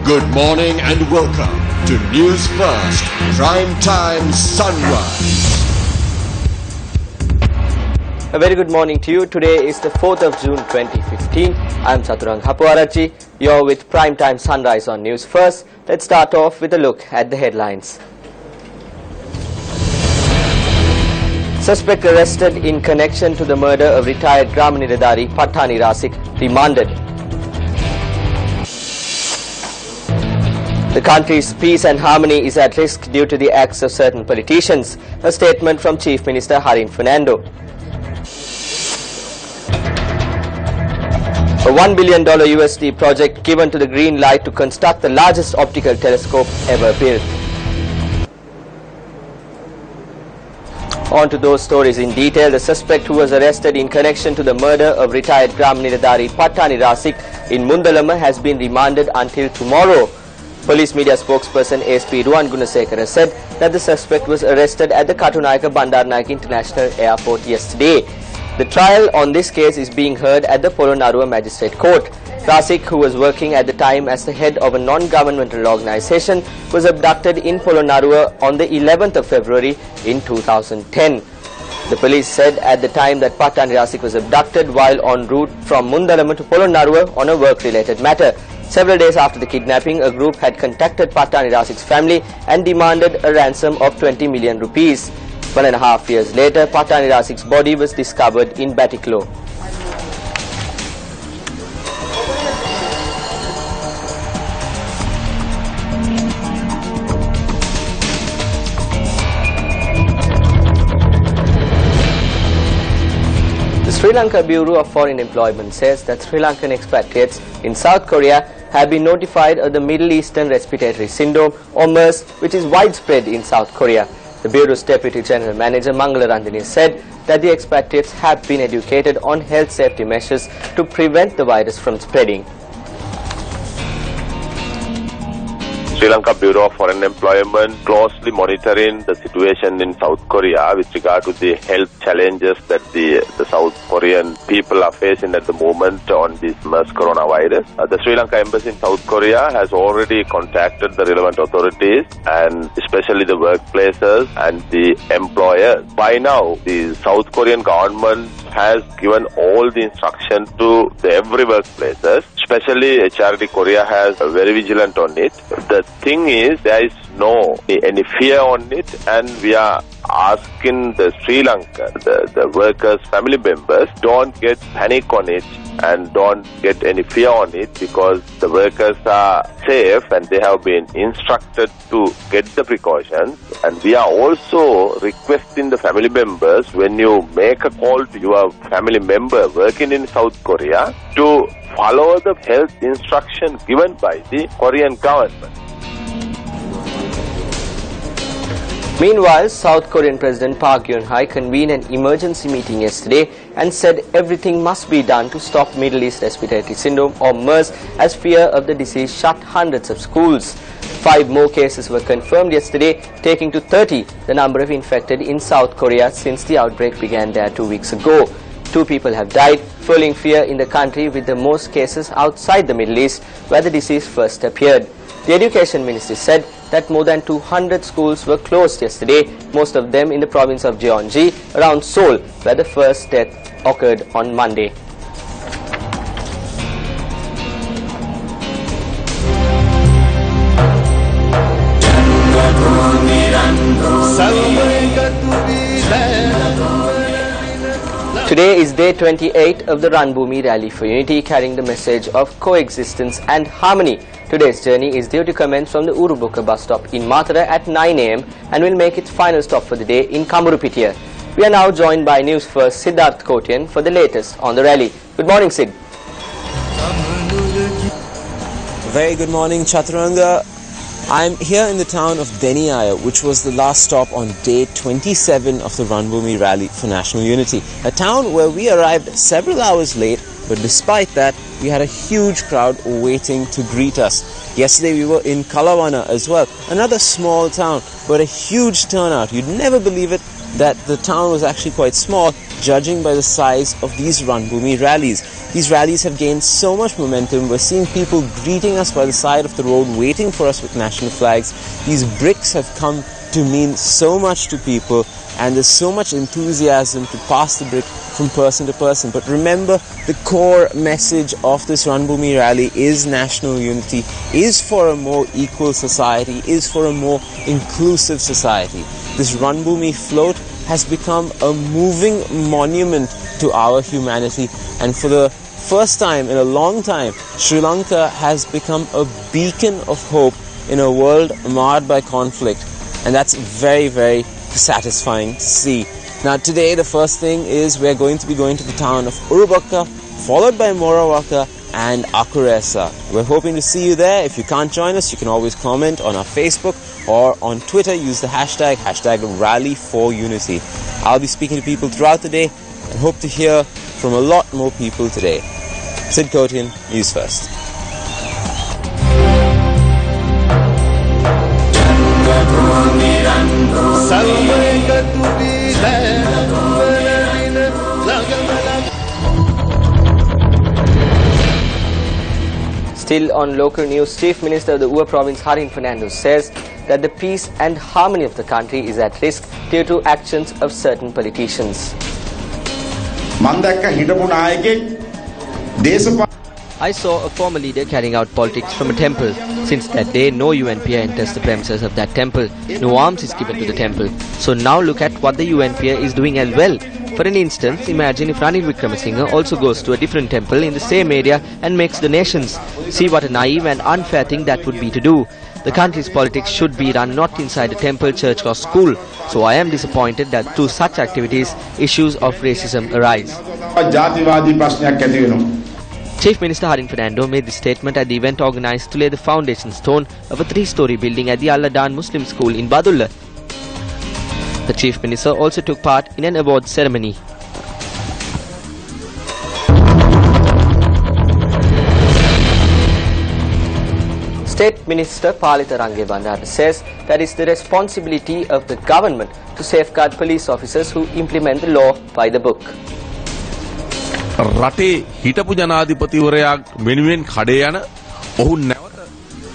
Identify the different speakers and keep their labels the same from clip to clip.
Speaker 1: Good morning and welcome to News First Prime Time Sunrise.
Speaker 2: A very good morning to you. Today is the 4th of June 2015. I'm Chaturanga Hapuarachi. You're with Prime Time Sunrise on News First. Let's start off with a look at the headlines. Suspect arrested in connection to the murder of retired Grama Niladhari Pattani Rasik remanded. The country's peace and harmony is at risk due to the acts of certain politicians. A statement from Chief Minister Harin Fernando. A $1 billion USD project given to the green light to construct the largest optical telescope ever built. On to those stories in detail. The suspect who was arrested in connection to the murder of retired Grama Niladhari Pattani Rasik in Mundalama has been remanded until tomorrow. Police media spokesperson ASP Ruwan Gunasekara said that the suspect was arrested at the Katunayaka Bandaranaike International Airport yesterday. The trial on this case is being heard at the Polonnaruwa Magistrate Court. Rasik, who was working at the time as the head of a non-governmental organization, was abducted in Polonnaruwa on the 11th of February in 2010. The police said at the time that Pattani Rasik was abducted while en route from Mundalama to Polonnaruwa on a work-related matter. Several days after the kidnapping, a group had contacted Pattani Rasik's family and demanded a ransom of 20 million rupees. 1.5 years later, Pattani Rasik's body was discovered in Batiklo. The Sri Lanka Bureau of Foreign Employment says that Sri Lankan expatriates in South Korea have been notified of the Middle Eastern Respiratory Syndrome or MERS, which is widespread in South Korea. The Bureau's Deputy General Manager Mangala Randhani said that the expatriates have been educated on health safety measures to prevent the virus from spreading.
Speaker 3: Sri Lanka Bureau of Foreign Employment closely monitoring the situation in South Korea with regard to the health challenges that the South Korean people are facing at the moment on this MERS coronavirus. The Sri Lanka Embassy in South Korea has already contacted the relevant authorities and especially the workplaces and the employers. By now, the South Korean government has given all the instructions to every workplaces. Especially HRD Korea has very vigilant on it. The thing is, there is no any fear on it, and we are asking the Sri Lanka, the workers' family members, don't get panic on it and don't get any fear on it because the workers are safe and they have been instructed to get the precautions. And we are also requesting the family members, when you make a call to your family member working in South Korea, to follow the health instruction given by the Korean government.
Speaker 2: Meanwhile, South Korean President Park Geun-hye convened an emergency meeting yesterday and said everything must be done to stop Middle East Respiratory Syndrome or MERS as fear of the disease shut hundreds of schools. 5 more cases were confirmed yesterday, taking to 30 the number of infected in South Korea since the outbreak began there 2 weeks ago. 2 people have died, fueling fear in the country with the most cases outside the Middle East where the disease first appeared. The Education Ministry said that more than 200 schools were closed yesterday, most of them in the province of Jeonji, around Seoul, where the first death occurred on Monday. Today is day 28 of the Ranbhoomi Rally for Unity, carrying the message of coexistence and harmony. Today's journey is due to commence from the Urubuka bus stop in Mathura at 9 AM and will make its final stop for the day in Kamurupitiya. We are now joined by News First Siddharth Kotian for the latest on the rally. Good morning, Sid.
Speaker 4: Very good morning, Chaturanga. I'm here in the town of Deniaya, which was the last stop on day 27 of the Ranbhoomi Rally for National Unity. A town where we arrived several hours late, but despite that, we had a huge crowd waiting to greet us. Yesterday we were in Kalawana as well, another small town, but a huge turnout. You'd never believe it that the town was actually quite small, judging by the size of these Ranbhoomi rallies. These rallies have gained so much momentum. We're seeing people greeting us by the side of the road, waiting for us with national flags. These bricks have come to mean so much to people, and there's so much enthusiasm to pass the brick from person to person. But remember, the core message of this Ranbhoomi rally is national unity, is for a more equal society, is for a more inclusive society. This Ranbhoomi float has become a moving monument to our humanity, and for the first time in a long time, Sri Lanka has become a beacon of hope in a world marred by conflict, and that's very, very satisfying to see. Now today, the first thing is we're going to be going to the town of Urubakka, followed by Morawaka and Akuresa. We're hoping to see you there. If you can't join us, you can always comment on our Facebook or on Twitter. Use the hashtag #Rally4Unity. I'll be speaking to people throughout the day and hope to hear from a lot more people today. Sid Kotian, News First.
Speaker 2: Still on local news, Chief Minister of the Ua Province Harin Fernando says that the peace and harmony of the country is at risk due to actions of certain politicians.
Speaker 5: I saw a former leader carrying out politics from a temple. Since that day, no UNPA enters the premises of that temple. No arms is given to the temple. So now look at what the UNPA is doing as well. For an instance, imagine if Ranil Wickremesinghe also goes to a different temple in the same area and makes donations. See what a naive and unfair thing that would be to do. The country's politics should be run not inside a temple, church or school. So I am disappointed that through such activities, issues of racism arise. Chief Minister Harin Fernando made this statement at the event organised to lay the foundation stone of a 3-storey building at the Al-Adan Muslim School in Badulla. The Chief Minister also took part in an award ceremony.
Speaker 2: State Minister Palitha Rangebandara says that it's the responsibility of the government to safeguard police officers who implement the law by the book.
Speaker 6: රටේ හිටපු ජනාධිපතිවරයා වෙනුවෙන් කඩේ යන ඔහු නැවත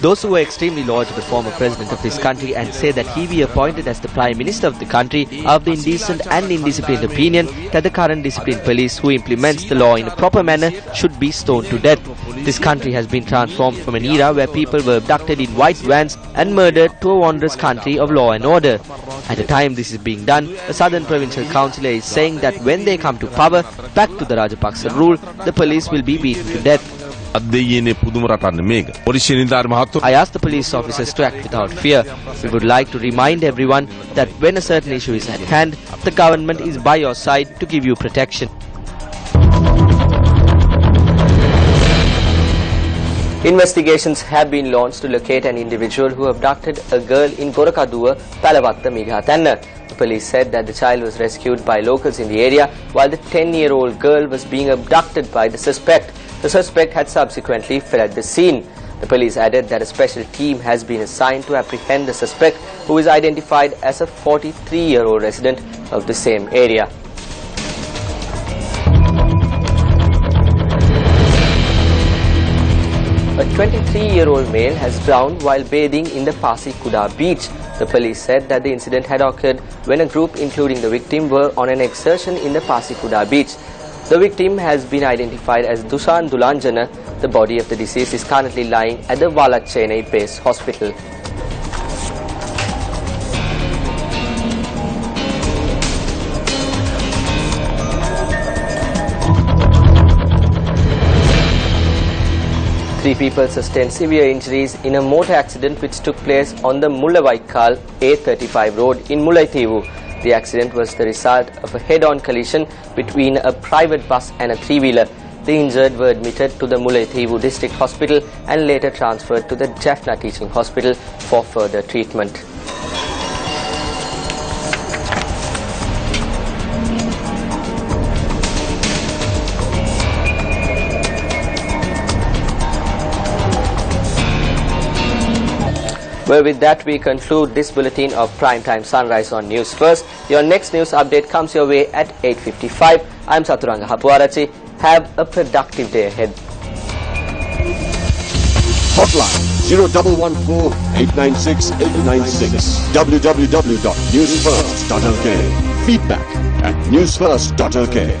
Speaker 5: Those who were extremely loyal to the former president of this country and say that he be appointed as the Prime Minister of the country are of the indecent and indisciplined opinion that the current disciplined police who implements the law in a proper manner should be stoned to death. This country has been transformed from an era where people were abducted in white vans and murdered to a wondrous country of law and order. At the time this is being done, a southern provincial councillor is saying that when they come to power, back to the Rajapaksa rule, the police will be beaten to death.
Speaker 6: I
Speaker 5: asked the police officers to act without fear. We would like to remind everyone that when a certain issue is at hand, the government is by your side to give you protection.
Speaker 2: Investigations have been launched to locate an individual who abducted a girl in Gorakaduwa, Palawatta, Meghatanna. The police said that the child was rescued by locals in the area while the 10-year-old girl was being abducted by the suspect. The suspect had subsequently fled the scene. The police added that a special team has been assigned to apprehend the suspect, who is identified as a 43-year-old resident of the same area. A 23-year-old male has drowned while bathing in the Pasi Kuda beach. The police said that the incident had occurred when a group including the victim were on an excursion in the Pasi Kuda beach. The victim has been identified as Dusan Dulanjana. The body of the deceased is currently lying at the Valachennai base hospital. Three people sustained severe injuries in a motor accident which took place on the Mullavaikal A35 road in Mullaitivu. The accident was the result of a head-on collision between a private bus and a three-wheeler. The injured were admitted to the Mullaitivu District Hospital and later transferred to the Jaffna Teaching Hospital for further treatment. Well, with that, we conclude this bulletin of Primetime Sunrise on News First. Your next news update comes your way at 8:55. I'm Saturanga Hapuarachi. Have a productive day ahead.
Speaker 1: Hotline 0114 896 896. www.newsfirst.lk. Feedback at newsfirst.lk.